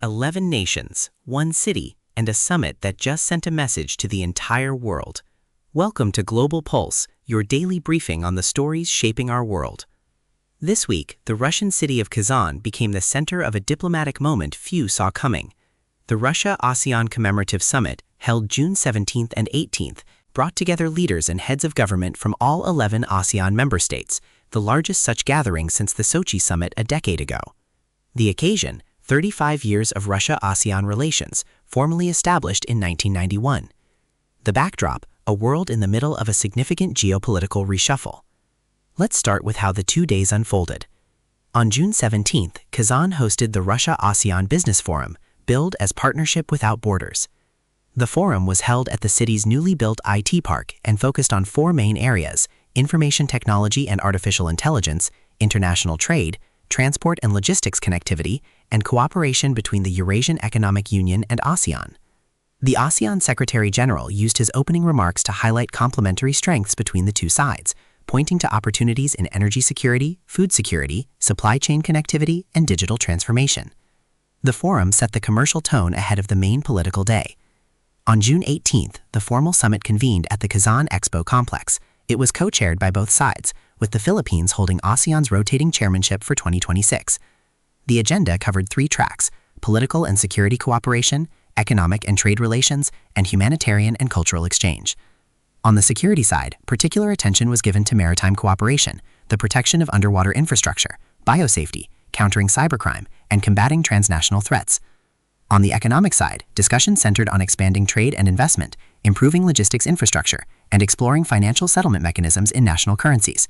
11 nations, one city, and a summit that just sent a message to the entire world. Welcome to Global Pulse, your daily briefing on the stories shaping our world. This week, the Russian city of Kazan became the center of a diplomatic moment few saw coming. The Russia-ASEAN Commemorative Summit, held June 17th and 18th, brought together leaders and heads of government from all 11 ASEAN member states, the largest such gathering since the Sochi summit a decade ago. The occasion, 35 years of Russia-ASEAN relations, formally established in 1991. The backdrop, a world in the middle of a significant geopolitical reshuffle. Let's start with how the 2 days unfolded. On June 17th, Kazan hosted the Russia-ASEAN Business Forum, billed as Partnership Without Borders. The forum was held at the city's newly built IT park and focused on 4 main areas: information technology and artificial intelligence, international trade, transport and logistics connectivity, and cooperation between the Eurasian Economic Union and ASEAN. The ASEAN Secretary-General used his opening remarks to highlight complementary strengths between the two sides, pointing to opportunities in energy security, food security, supply chain connectivity, and digital transformation. The forum set the commercial tone ahead of the main political day. On June 18th, the formal summit convened at the Kazan Expo Complex. It was co-chaired by both sides, with the Philippines holding ASEAN's rotating chairmanship for 2026. The agenda covered 3 tracks: political and security cooperation, economic and trade relations, and humanitarian and cultural exchange. On the security side, particular attention was given to maritime cooperation, the protection of underwater infrastructure, biosafety, countering cybercrime, and combating transnational threats. On the economic side, discussion centered on expanding trade and investment, improving logistics infrastructure, and exploring financial settlement mechanisms in national currencies.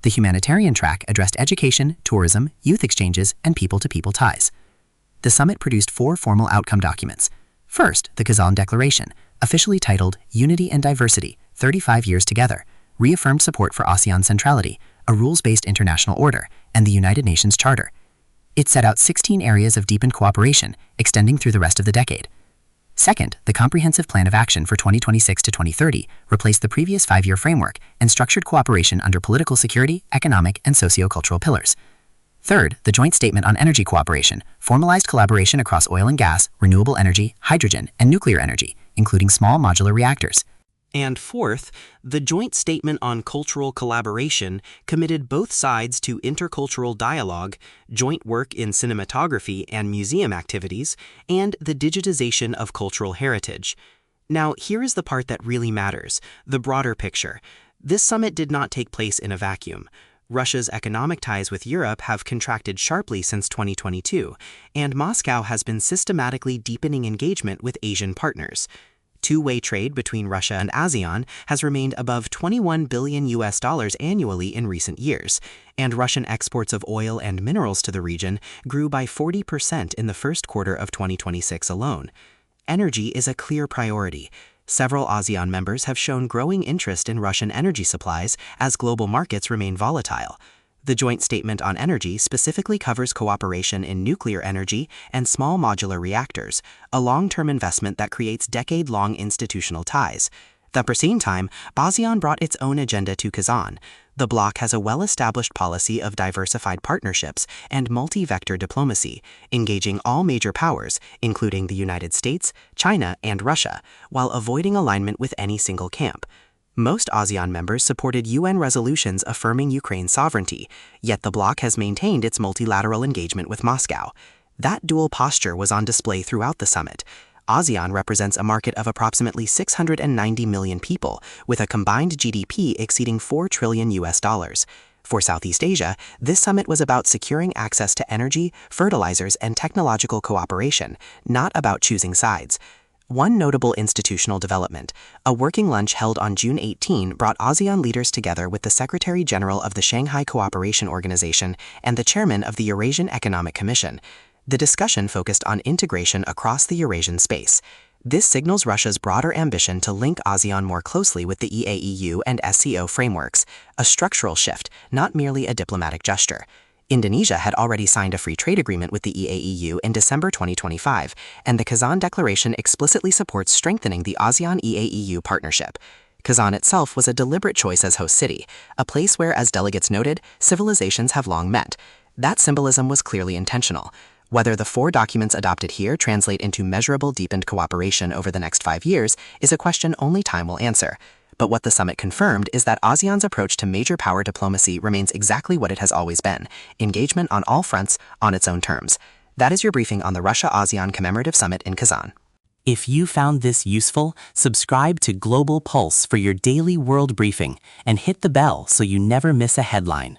The humanitarian track addressed education, tourism, youth exchanges, and people-to-people ties. The summit produced 4 formal outcome documents. First, the Kazan Declaration, officially titled Unity and Diversity, 35 Years Together, reaffirmed support for ASEAN centrality, a rules-based international order, and the United Nations Charter. It set out 16 areas of deepened cooperation, extending through the rest of the decade. Second, the Comprehensive Plan of Action for 2026 to 2030 replaced the previous 5-year framework and structured cooperation under political security, economic, and socio-cultural pillars. Third, the Joint Statement on Energy Cooperation formalized collaboration across oil and gas, renewable energy, hydrogen, and nuclear energy, including small modular reactors. And fourth, the Joint Statement on Cultural Collaboration committed both sides to intercultural dialogue, joint work in cinematography and museum activities, and the digitization of cultural heritage. Now, here is the part that really matters, the broader picture. This summit did not take place in a vacuum. Russia's economic ties with Europe have contracted sharply since 2022, and Moscow has been systematically deepening engagement with Asian partners. Two-way trade between Russia and ASEAN has remained above $21 billion annually in recent years, and Russian exports of oil and minerals to the region grew by 40% in the first quarter of 2026 alone. Energy is a clear priority. Several ASEAN members have shown growing interest in Russian energy supplies as global markets remain volatile. The Joint Statement on Energy specifically covers cooperation in nuclear energy and small modular reactors, a long-term investment that creates decade-long institutional ties. At the same time, ASEAN brought its own agenda to Kazan. The bloc has a well-established policy of diversified partnerships and multi-vector diplomacy, engaging all major powers, including the United States, China, and Russia, while avoiding alignment with any single camp. Most ASEAN members supported UN resolutions affirming Ukraine's sovereignty, yet the bloc has maintained its multilateral engagement with Moscow. That dual posture was on display throughout the summit. ASEAN represents a market of approximately 690 million people, with a combined GDP exceeding $4 trillion. For Southeast Asia, this summit was about securing access to energy, fertilizers, and technological cooperation, not about choosing sides. One notable institutional development, a working lunch held on June 18 brought ASEAN leaders together with the Secretary-General of the Shanghai Cooperation Organization and the Chairman of the Eurasian Economic Commission. The discussion focused on integration across the Eurasian space. This signals Russia's broader ambition to link ASEAN more closely with the EAEU and SCO frameworks, a structural shift, not merely a diplomatic gesture. Indonesia had already signed a free trade agreement with the EAEU in December 2025, and the Kazan Declaration explicitly supports strengthening the ASEAN-EAEU partnership. Kazan itself was a deliberate choice as host city, a place where, as delegates noted, civilizations have long met. That symbolism was clearly intentional. Whether the 4 documents adopted here translate into measurable deepened cooperation over the next 5 years is a question only time will answer. But what the summit confirmed is that ASEAN's approach to major power diplomacy remains exactly what it has always been: engagement on all fronts on its own terms. That is your briefing on the Russia-ASEAN Commemorative Summit in Kazan. If you found this useful, subscribe to Global Pulse for your daily world briefing and hit the bell so you never miss a headline.